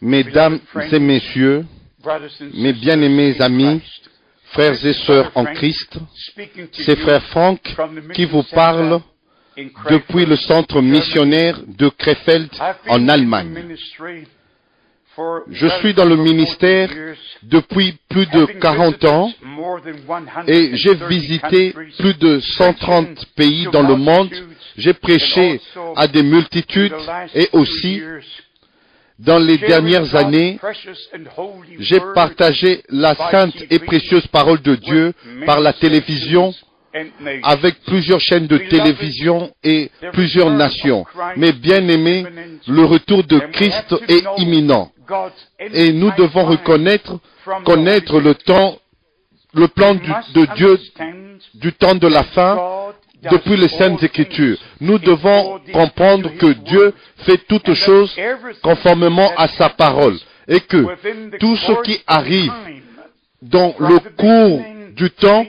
Mesdames et messieurs, mes bien-aimés amis, frères et sœurs en Christ, c'est frère Franck qui vous parle depuis le centre missionnaire de Krefeld en Allemagne. Je suis dans le ministère depuis plus de 40 ans et j'ai visité plus de 130 pays dans le monde. J'ai prêché à des multitudes et aussi, dans les dernières années, j'ai partagé la sainte et précieuse parole de Dieu par la télévision avec plusieurs chaînes de télévision et plusieurs nations. Mais bien aimés, le retour de Christ est imminent. Et nous devons connaître le plan de Dieu du temps de la fin depuis les Saintes Écritures. Nous devons comprendre que Dieu fait toutes choses conformément à sa parole et que tout ce qui arrive dans le cours du temps,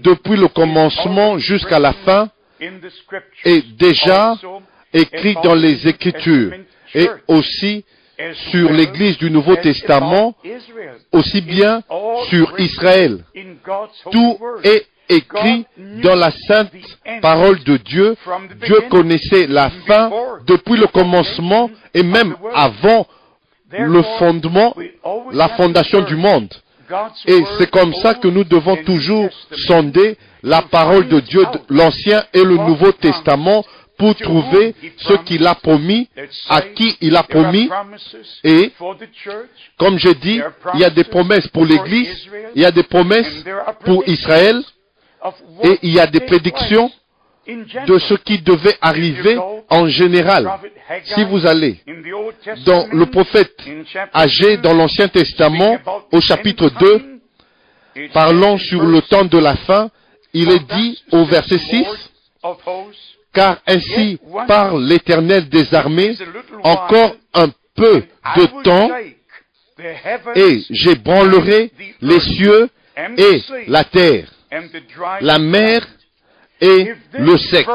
depuis le commencement jusqu'à la fin, est déjà écrit dans les Écritures et aussi sur l'Église du Nouveau Testament, aussi bien sur Israël. Tout est écrit dans la sainte parole de Dieu. Dieu connaissait la fin depuis le commencement et même avant le fondement, la fondation du monde. Et c'est comme ça que nous devons toujours sonder la parole de Dieu, l'Ancien et le Nouveau Testament, pour trouver ce qu'il a promis, à qui il a promis. Et, comme j'ai dit, il y a des promesses pour l'Église, il y a des promesses pour Israël, et il y a des prédictions de ce qui devait arriver en général. Si vous allez dans le prophète Agé dans l'Ancien Testament, au chapitre 2, parlant sur le temps de la fin, il est dit au verset 6, « Car ainsi parle l'Éternel des armées, encore un peu de temps, et j'ébranlerai les cieux et la terre, la mer et le sec. »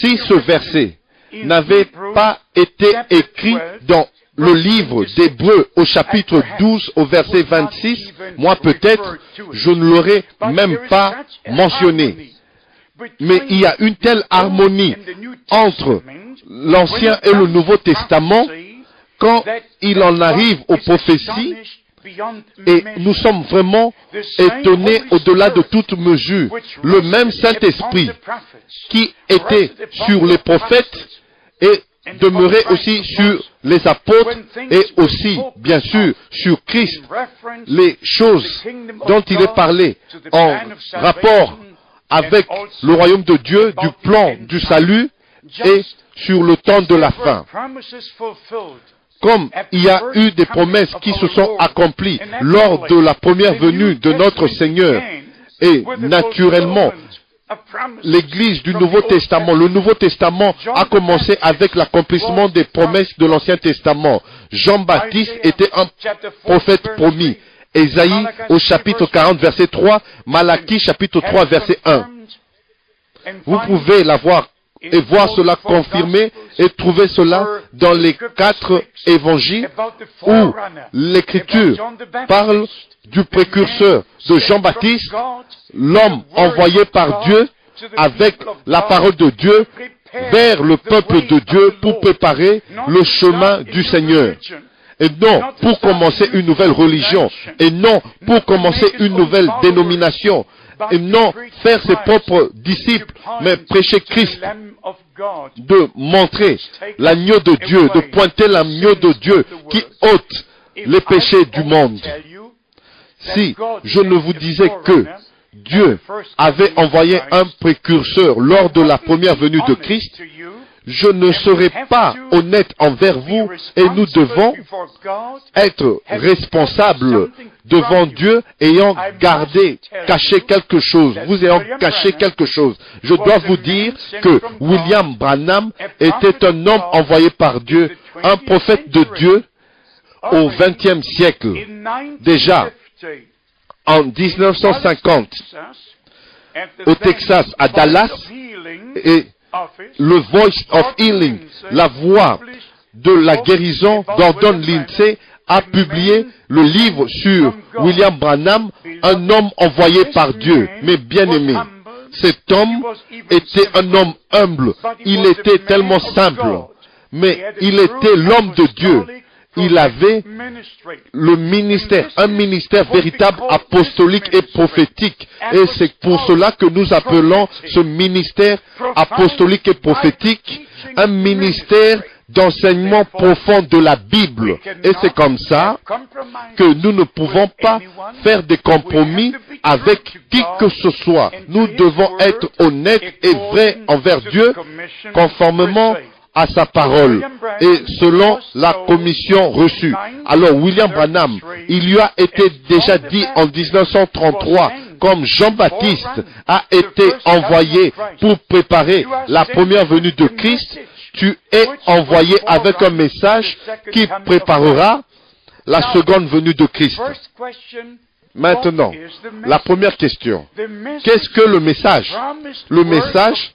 Si ce verset n'avait pas été écrit dans le livre d'Hébreux au chapitre 12 au verset 26, moi peut-être je ne l'aurais même pas mentionné. Mais il y a une telle harmonie entre l'Ancien et le Nouveau Testament quand il en arrive aux prophéties. Et nous sommes vraiment étonnés au-delà de toute mesure. Le même Saint-Esprit qui était sur les prophètes et demeurait aussi sur les apôtres et aussi, bien sûr, sur Christ. Les choses dont il est parlé en rapport avec le royaume de Dieu, du plan du salut et sur le temps de la fin. Comme il y a eu des promesses qui se sont accomplies lors de la première venue de notre Seigneur, et naturellement, l'Église du Nouveau Testament, le Nouveau Testament a commencé avec l'accomplissement des promesses de l'Ancien Testament. Jean-Baptiste était un prophète promis. Ésaïe au chapitre 40, verset 3, Malachie chapitre 3, verset 1. Vous pouvez l'avoir et voir cela confirmé et trouver cela dans les 4 évangiles où l'Écriture parle du précurseur de Jean-Baptiste, l'homme envoyé par Dieu avec la parole de Dieu vers le peuple de Dieu pour préparer le chemin du Seigneur. Et non pour commencer une nouvelle religion, et non pour commencer une nouvelle dénomination, et non faire ses propres disciples, mais prêcher Christ, de montrer l'agneau de Dieu, de pointer l'agneau de Dieu qui ôte les péchés du monde. Si je ne vous disais que Dieu avait envoyé un précurseur lors de la première venue de Christ, je ne serai pas honnête envers vous et nous devons être responsables devant Dieu ayant caché quelque chose, vous ayant caché quelque chose. Je dois vous dire que William Branham était un homme envoyé par Dieu, un prophète de Dieu au XXe siècle. Déjà, en 1950, au Texas, à Dallas, et le Voice of Healing, la voix de la guérison, Gordon Lindsay, a publié le livre sur William Branham, un homme envoyé par Dieu, mais bien-aimé. Cet homme était un homme humble, il était tellement simple, mais il était l'homme de Dieu. Il avait le ministère, un ministère véritable apostolique et prophétique. Et c'est pour cela que nous appelons ce ministère apostolique et prophétique un ministère d'enseignement profond de la Bible. Et c'est comme ça que nous ne pouvons pas faire des compromis avec qui que ce soit. Nous devons être honnêtes et vrais envers Dieu, conformément à sa parole et selon la commission reçue. Alors William Branham, il lui a été déjà dit en 1933, comme Jean-Baptiste a été envoyé pour préparer la première venue de Christ, tu es envoyé avec un message qui préparera la seconde venue de Christ. Maintenant, la première question, qu'est-ce que le message? Le message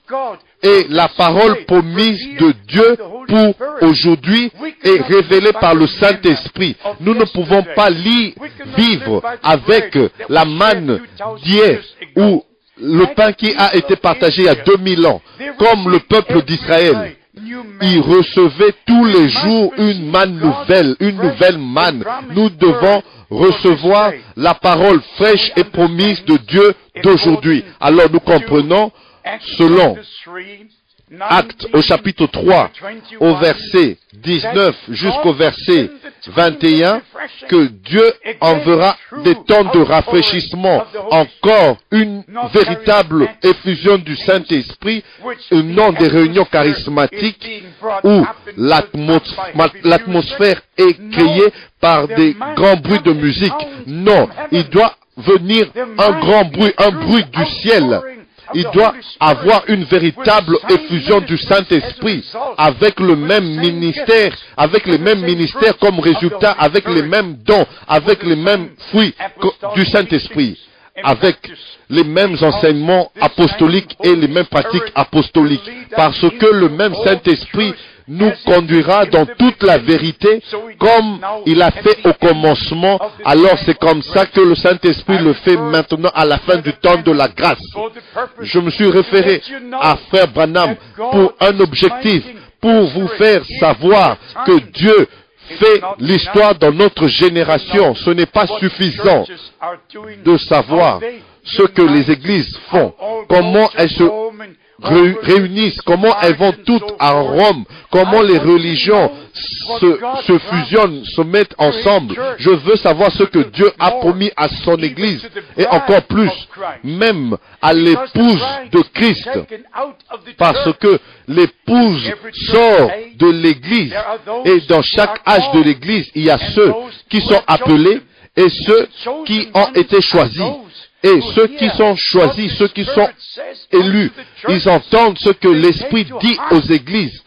est la parole promise de Dieu pour aujourd'hui et révélée par le Saint-Esprit. Nous ne pouvons pas vivre avec la manne d'hier ou le pain qui a été partagé il y a 2000 ans, comme le peuple d'Israël. Il recevait tous les jours une manne nouvelle, une nouvelle manne. Nous devons recevoir la parole fraîche et promise de Dieu d'aujourd'hui. Alors nous comprenons, selon Actes au chapitre 3, au verset 19 jusqu'au verset 21, que Dieu enverra des temps de rafraîchissement, encore une véritable effusion du Saint-Esprit, non des réunions charismatiques où l'atmosphère est créée par des grands bruits de musique. Non, il doit venir un grand bruit, un bruit du ciel. Il doit avoir une véritable effusion du Saint-Esprit, avec le même ministère, avec les mêmes ministères comme résultat, avec les mêmes dons, avec les mêmes fruits du Saint-Esprit, avec les mêmes enseignements apostoliques et les mêmes pratiques apostoliques, parce que le même Saint-Esprit nous conduira dans toute la vérité comme il a fait au commencement. Alors c'est comme ça que le Saint-Esprit le fait maintenant à la fin du temps de la grâce. Je me suis référé à Frère Branham pour un objectif, pour vous faire savoir que Dieu fait l'histoire dans notre génération. Ce n'est pas suffisant de savoir ce que les églises font, comment elles se réunissent, comment elles vont toutes à Rome, comment les religions se fusionnent, se mettent ensemble. Je veux savoir ce que Dieu a promis à son Église, et encore plus, même à l'épouse de Christ, parce que l'épouse sort de l'Église, et dans chaque âge de l'Église, il y a ceux qui sont appelés et ceux qui ont été choisis. Et ceux qui sont choisis, ceux qui sont élus, ils entendent ce que l'Esprit dit aux églises.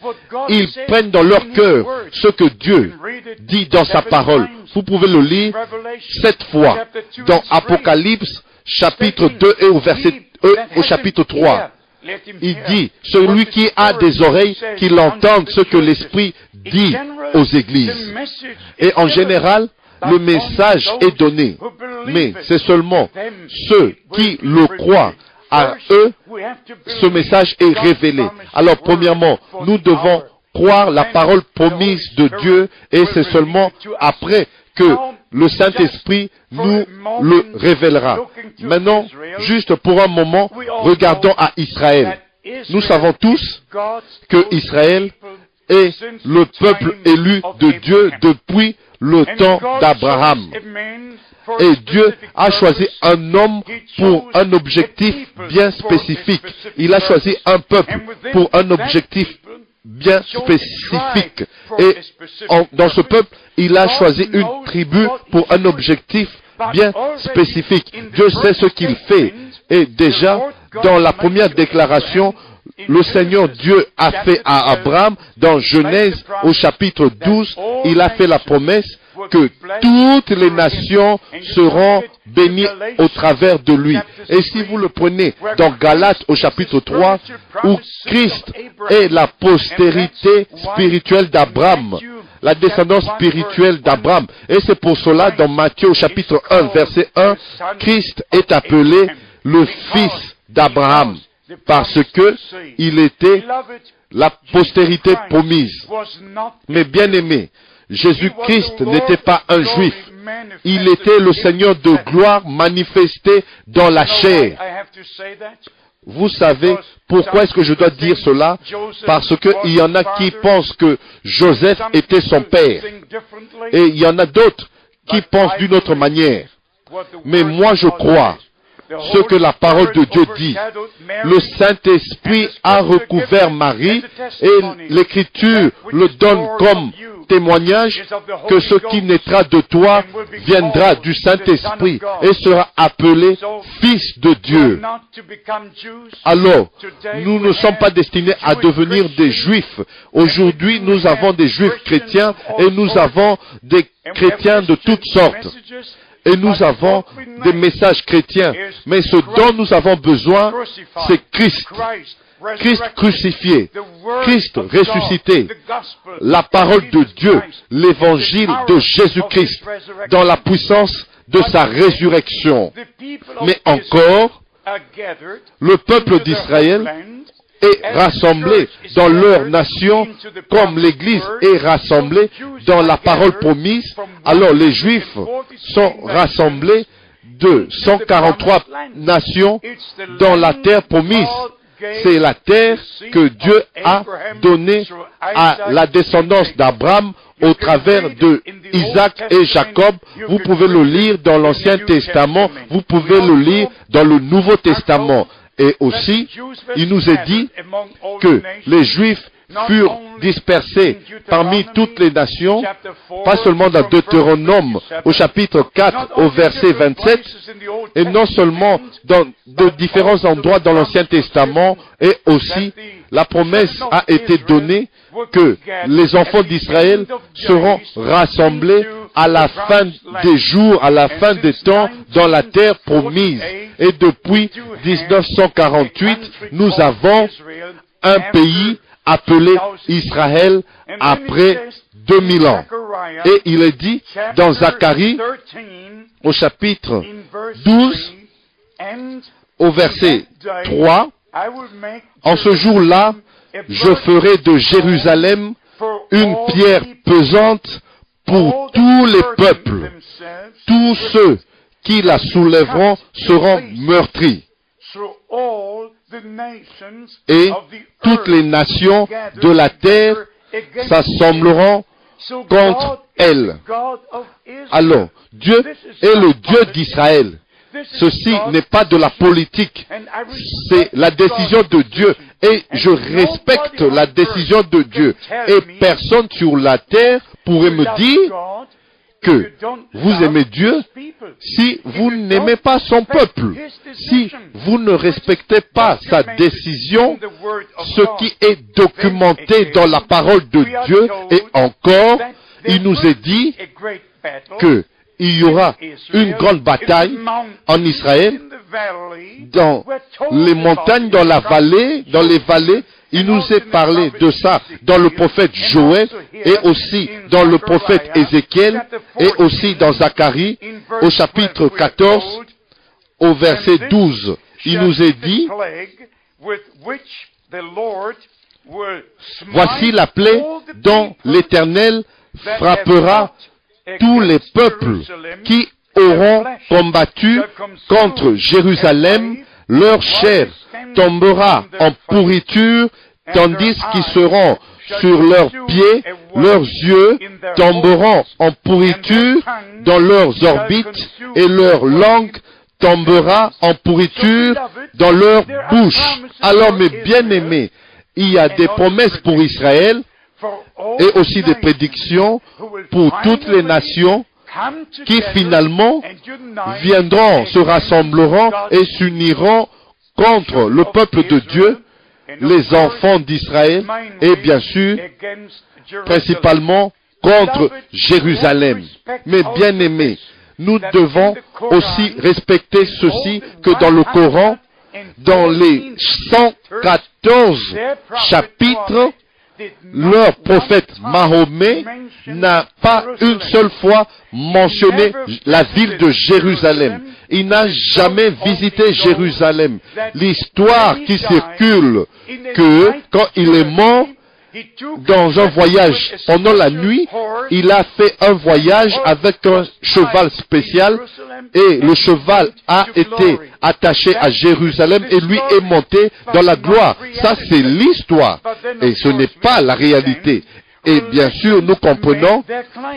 Ils prennent dans leur cœur ce que Dieu dit dans sa parole. Vous pouvez le lire 7 fois dans Apocalypse, chapitre 2 et au chapitre 3. Il dit, celui qui a des oreilles, qu'il entende ce que l'Esprit dit aux églises. Et en général, le message est donné, mais c'est seulement ceux qui le croient. À eux, ce message est révélé. Alors, premièrement, nous devons croire la parole promise de Dieu, et c'est seulement après que le Saint-Esprit nous le révélera. Maintenant, juste pour un moment, regardons à Israël. Nous savons tous que Israël est le peuple élu de Dieu depuis le temps d'Abraham. Et Dieu a choisi un homme pour un objectif bien spécifique. Il a choisi un peuple pour un objectif bien spécifique. Et dans ce peuple, il a choisi une tribu pour un objectif bien spécifique. Dieu sait ce qu'il fait. Et déjà, dans la première déclaration, le Seigneur Dieu a fait à Abraham, dans Genèse au chapitre 12, il a fait la promesse que toutes les nations seront bénies au travers de lui. Et si vous le prenez dans Galates au chapitre 3, où Christ est la postérité spirituelle d'Abraham, la descendance spirituelle d'Abraham. Et c'est pour cela, dans Matthieu au chapitre 1, verset 1, Christ est appelé le fils d'Abraham, parce que il était la postérité promise. Mais bien aimé, Jésus-Christ n'était pas un juif. Il était le Seigneur de gloire manifesté dans la chair. Vous savez pourquoi est-ce que je dois dire cela? Parce qu'il y en a qui pensent que Joseph était son père. Et il y en a d'autres qui pensent d'une autre manière. Mais moi je crois ce que la parole de Dieu dit. Le Saint-Esprit a recouvert Marie et l'Écriture le donne comme témoignage que ce qui naîtra de toi viendra du Saint-Esprit et sera appelé Fils de Dieu. Alors, nous ne sommes pas destinés à devenir des Juifs. Aujourd'hui, nous avons des Juifs chrétiens et nous avons des chrétiens de toutes sortes. Et nous avons des messages chrétiens. Mais ce dont nous avons besoin, c'est Christ. Christ crucifié, Christ ressuscité, la parole de Dieu, l'évangile de Jésus-Christ, dans la puissance de sa résurrection. Mais encore, le peuple d'Israël est rassemblé dans leur nation comme l'Église est rassemblée dans la parole promise. Alors les Juifs sont rassemblés de 143 nations dans la terre promise. C'est la terre que Dieu a donnée à la descendance d'Abraham au travers de Isaac et Jacob. Vous pouvez le lire dans l'Ancien Testament, vous pouvez le lire dans le Nouveau Testament. Et aussi, il nous est dit que les Juifs furent dispersés parmi toutes les nations, pas seulement dans Deutéronome au chapitre 4 au verset 27, et non seulement dans de différents endroits dans l'Ancien Testament, et aussi la promesse a été donnée que les enfants d'Israël seront rassemblés à la fin des jours, à la fin des temps, dans la terre promise. Et depuis 1948, nous avons un pays appelé Israël après 2000 ans. Et il est dit dans Zacharie, au chapitre 12, au verset 3, « En ce jour-là, je ferai de Jérusalem une pierre pesante pour tous les peuples. Tous ceux qui la soulèveront seront meurtris. Et toutes les nations de la terre s'assembleront contre elle. » Alors, Dieu est le Dieu d'Israël. Ceci n'est pas de la politique, c'est la décision de Dieu. Et je respecte la décision de Dieu. Et personne sur la terre pourrait me dire que vous aimez Dieu si vous n'aimez pas son peuple, si vous ne respectez pas sa décision, ce qui est documenté dans la parole de Dieu. Et encore, il nous est dit que il y aura une grande bataille en Israël, dans les montagnes, dans la vallée, dans les vallées. Il nous est parlé de ça dans le prophète Joël et aussi dans le prophète Ézéchiel et aussi dans Zacharie au chapitre 14 au verset 12. Il nous est dit, voici la plaie dont l'Éternel frappera tous les peuples qui auront combattu contre Jérusalem. Leur chair tombera en pourriture, tandis qu'ils seront sur leurs pieds, leurs yeux tomberont en pourriture dans leurs orbites, et leur langue tombera en pourriture dans leur bouche. Alors, mes bien-aimés, il y a des promesses pour Israël, et aussi des prédictions pour toutes les nations qui finalement viendront, se rassembleront et s'uniront contre le peuple de Dieu, les enfants d'Israël, et bien sûr, principalement contre Jérusalem. Mais bien aimés, nous devons aussi respecter ceci que dans le Coran, dans les 114 chapitres, leur prophète Mahomet n'a pas une seule fois mentionné la ville de Jérusalem. Il n'a jamais visité Jérusalem. L'histoire qui circule, que quand il est mort, dans un voyage pendant la nuit, il a fait un voyage avec un cheval spécial et le cheval a été attaché à Jérusalem et lui est monté dans la gloire. Ça, c'est l'histoire et ce n'est pas la réalité. Et bien sûr, nous comprenons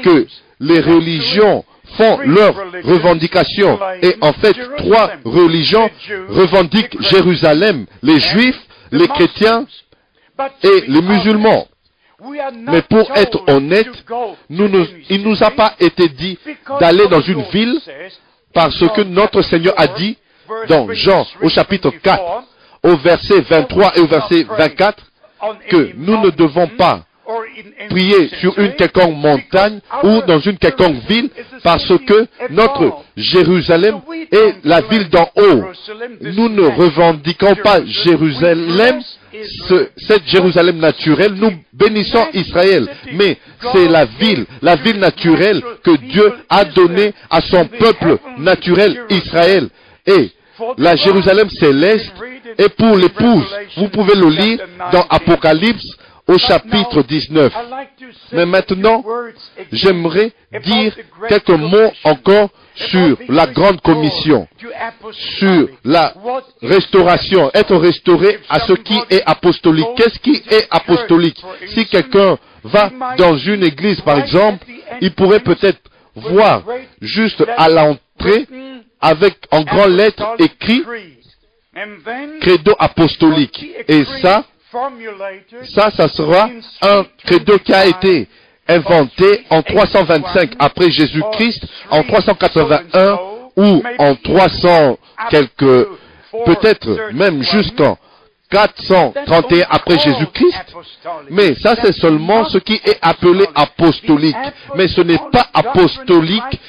que les religions font leurs revendications et en fait, 3 religions revendiquent Jérusalem, les Juifs, les chrétiens et les musulmans. Mais pour être honnête, il ne nous a pas été dit d'aller dans une ville parce que notre Seigneur a dit dans Jean au chapitre 4, au verset 23 et au verset 24, que nous ne devons pas prier sur une quelconque montagne ou dans une quelconque ville parce que notre Jérusalem est la ville d'en haut. Nous ne revendiquons pas Jérusalem, cette Jérusalem naturelle, nous bénissons Israël, mais c'est la ville naturelle que Dieu a donnée à son peuple naturel, Israël. Et la Jérusalem céleste est pour l'épouse. Vous pouvez le lire dans Apocalypse au chapitre 19. Mais maintenant, j'aimerais dire quelques mots encore sur la grande commission, sur la restauration, être restauré à ce qui est apostolique. Qu'est-ce qui est apostolique? Si quelqu'un va dans une église, par exemple, il pourrait peut-être voir juste à l'entrée, avec en grandes lettres écrit credo apostolique. Et ça sera un credo qui a été inventé en 325 après Jésus-Christ, en 381 ou en 300 quelques, peut-être même jusqu'en 431 après Jésus-Christ. Mais ça, c'est seulement ce qui est appelé apostolique. Mais ce n'est pas apostolique,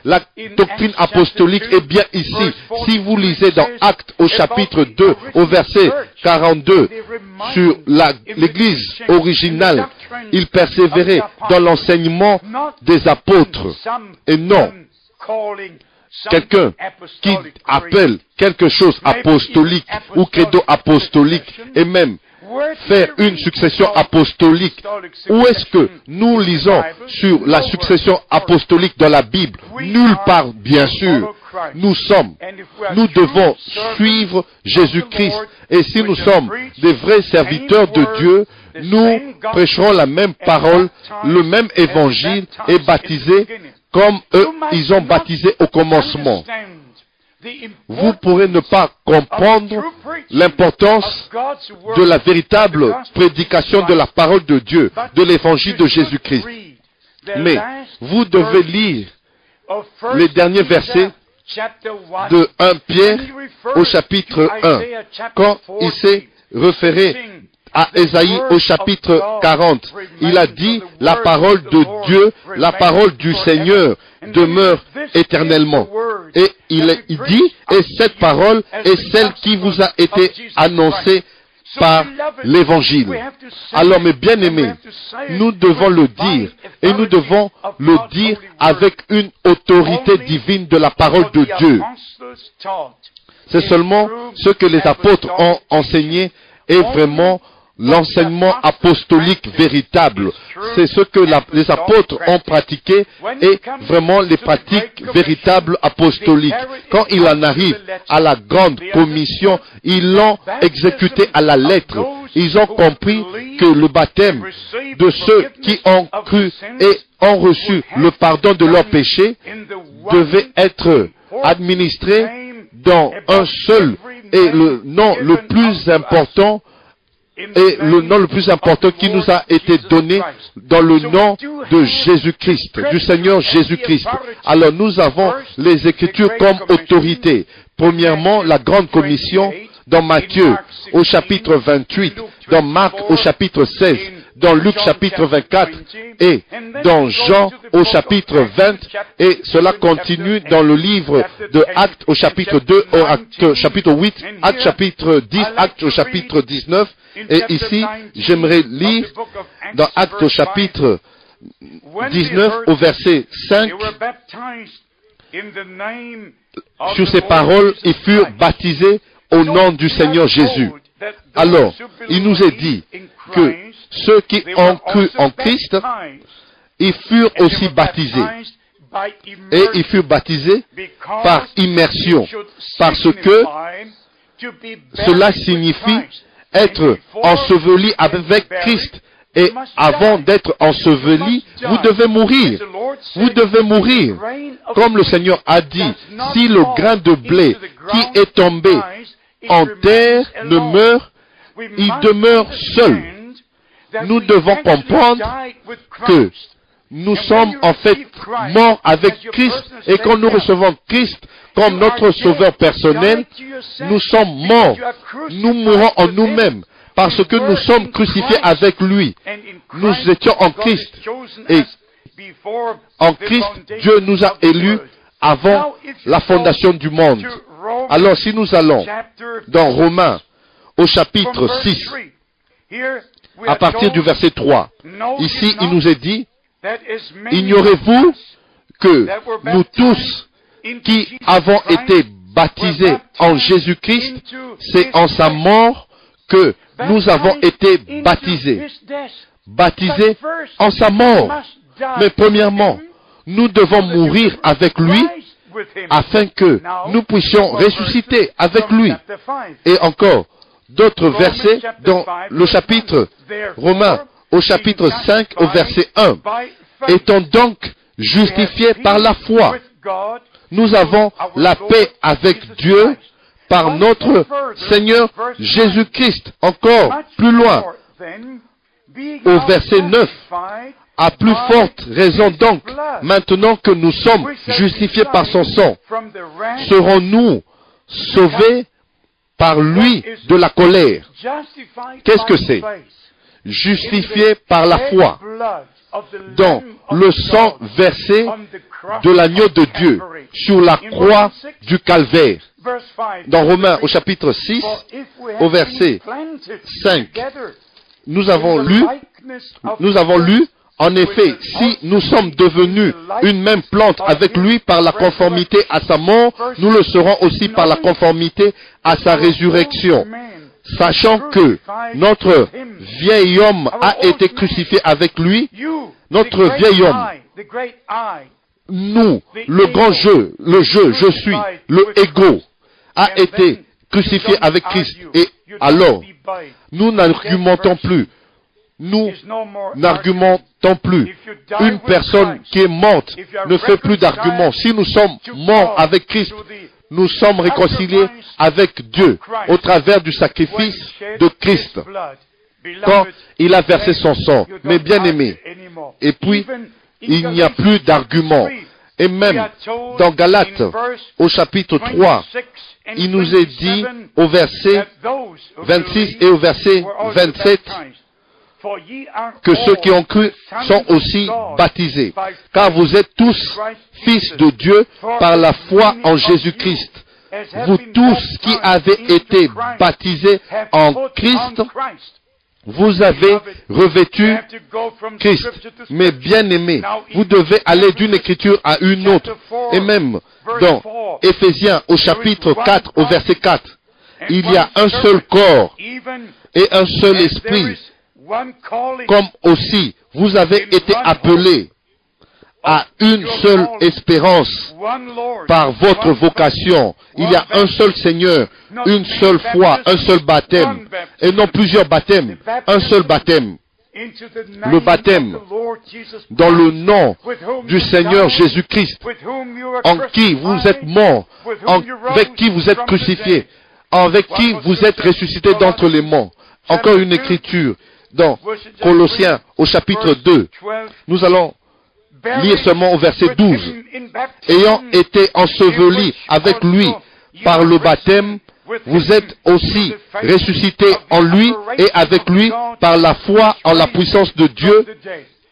la doctrine apostolique est bien ici. Si vous lisez dans Actes au chapitre 2, au verset 42, sur l'église originale, ils persévéraient dans l'enseignement des apôtres. Et non quelqu'un qui appelle quelque chose apostolique ou credo apostolique et même faire une succession apostolique. Où est-ce que nous lisons sur la succession apostolique dans la Bible? Nulle part, bien sûr. Nous devons suivre Jésus-Christ. Et si nous sommes des vrais serviteurs de Dieu, nous prêcherons la même parole, le même évangile et baptisés comme eux, ils ont baptisé au commencement. Vous pourrez ne pas comprendre l'importance de la véritable prédication de la parole de Dieu, de l'évangile de Jésus-Christ. Mais vous devez lire les derniers versets de 1 Pierre au chapitre 1, quand il s'est référé à Ésaïe au chapitre 40. Il a dit, la parole de Dieu, la parole du Seigneur demeure éternellement. Et il dit, et cette parole est celle qui vous a été annoncée par l'Évangile. Alors, mes bien-aimés, nous devons le dire, et nous devons le dire avec une autorité divine de la parole de Dieu. C'est seulement ce que les apôtres ont enseigné est vraiment l'enseignement apostolique véritable. C'est ce que les apôtres ont pratiqué et vraiment les pratiques véritables apostoliques. Quand il en arrive à la grande commission, ils l'ont exécuté à la lettre. Ils ont compris que le baptême de ceux qui ont cru et ont reçu le pardon de leurs péchés devait être administré dans un seul et le nom le plus important et le nom le plus important qui nous a été donné dans le nom de Jésus-Christ, du Seigneur Jésus-Christ. Alors nous avons les Écritures comme autorité. Premièrement, la grande commission dans Matthieu au chapitre 28, dans Marc au chapitre 16, dans Luc chapitre 24 et dans Jean au chapitre 20, et cela continue dans le livre de Actes au chapitre 2, au Actes chapitre 8, Actes chapitre 10, Actes au chapitre 19, et ici j'aimerais lire dans Actes au chapitre 19 au verset 5, sur ces paroles, ils furent baptisés au nom du Seigneur Jésus. Alors, il nous est dit que ceux qui ont cru en Christ, ils furent aussi baptisés. Et ils furent baptisés par immersion, parce que cela signifie être enseveli avec Christ. Et avant d'être enseveli, vous devez mourir. Vous devez mourir. Comme le Seigneur a dit, si le grain de blé qui est tombé en terre ne meurt, il demeure seul. Nous devons comprendre que nous sommes en fait morts avec Christ, et quand nous recevons Christ comme notre sauveur personnel, nous sommes morts. Nous mourons en nous-mêmes, parce que nous sommes crucifiés avec lui. Nous étions en Christ. Et en Christ, Dieu nous a élus avant la fondation du monde. Alors si nous allons dans Romains au chapitre 6, à partir du verset 3, ici il nous est dit, ignorez-vous que nous tous qui avons été baptisés en Jésus-Christ, c'est en sa mort que nous avons été baptisés. Baptisés en sa mort. Mais premièrement, nous devons mourir avec lui afin que nous puissions ressusciter avec lui. Et encore d'autres versets dans le chapitre Romains, au chapitre 5, au verset 1. Étant donc justifiés par la foi, nous avons la paix avec Dieu par notre Seigneur Jésus-Christ. Encore plus loin, au verset 9, à plus forte raison donc, maintenant que nous sommes justifiés par son sang, serons-nous sauvés par lui de la colère. Qu'est-ce que c'est? Justifiés par la foi dans le sang versé de l'agneau de Dieu sur la croix du calvaire. Dans Romains au chapitre 6, au verset 5, nous avons lu, en effet, si nous sommes devenus une même plante avec lui par la conformité à sa mort, nous le serons aussi par la conformité à sa résurrection. Sachant que notre vieil homme a été crucifié avec lui, notre vieil homme, nous, le grand je, je suis, le ego, a été crucifié avec Christ. Et alors, nous n'argumentons plus. Nous n'argumentons plus. Une personne qui est morte ne fait plus d'arguments. Si nous sommes morts avec Christ, nous sommes réconciliés avec Dieu au travers du sacrifice de Christ, quand il a versé son sang. Mais bien aimé, et puis, il n'y a plus d'arguments. Et même dans Galates, au chapitre 3, il nous est dit au verset 26 et au verset 27, que ceux qui ont cru sont aussi baptisés, car vous êtes tous fils de Dieu par la foi en Jésus-Christ. Vous tous qui avez été baptisés en Christ, vous avez revêtu Christ. Mais bien aimé, vous devez aller d'une écriture à une autre. Et même dans Éphésiens au chapitre 4, au verset 4, il y a un seul corps et un seul esprit, comme aussi vous avez été appelés à une seule espérance par votre vocation. Il y a un seul Seigneur, une seule foi, un seul baptême, et non plusieurs baptêmes, un seul baptême. Le baptême dans le nom du Seigneur Jésus-Christ, en qui vous êtes morts, avec qui vous êtes crucifiés, avec qui vous êtes ressuscités d'entre les morts. Encore une écriture dans Colossiens au chapitre 2. Nous allons lire seulement au verset 12. Ayant été ensevelis avec lui par le baptême vous êtes aussi ressuscités en lui et avec lui par la foi en la puissance de Dieu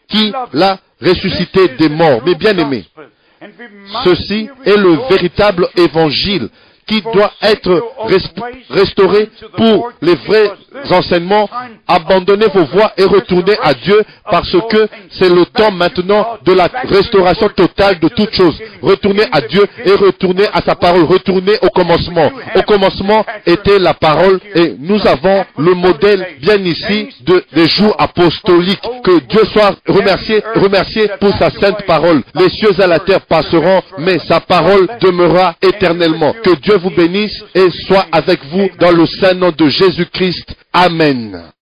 qui l'a ressuscité des morts. Mes bien-aimés, ceci est le véritable évangile qui doit être restauré pour les vrais enseignements. Abandonnez vos voies et retournez à Dieu parce que c'est le temps maintenant de la restauration totale de toutes choses. Retournez à Dieu et retournez à sa parole. Retournez au commencement. Au commencement était la parole et nous avons le modèle bien ici des jours apostoliques. Que Dieu soit remercié pour sa sainte parole. Les cieux et la terre passeront, mais sa parole demeurera éternellement. Que Dieu vous bénisse et soit avec vous dans le saint nom de Jésus-Christ. Amen.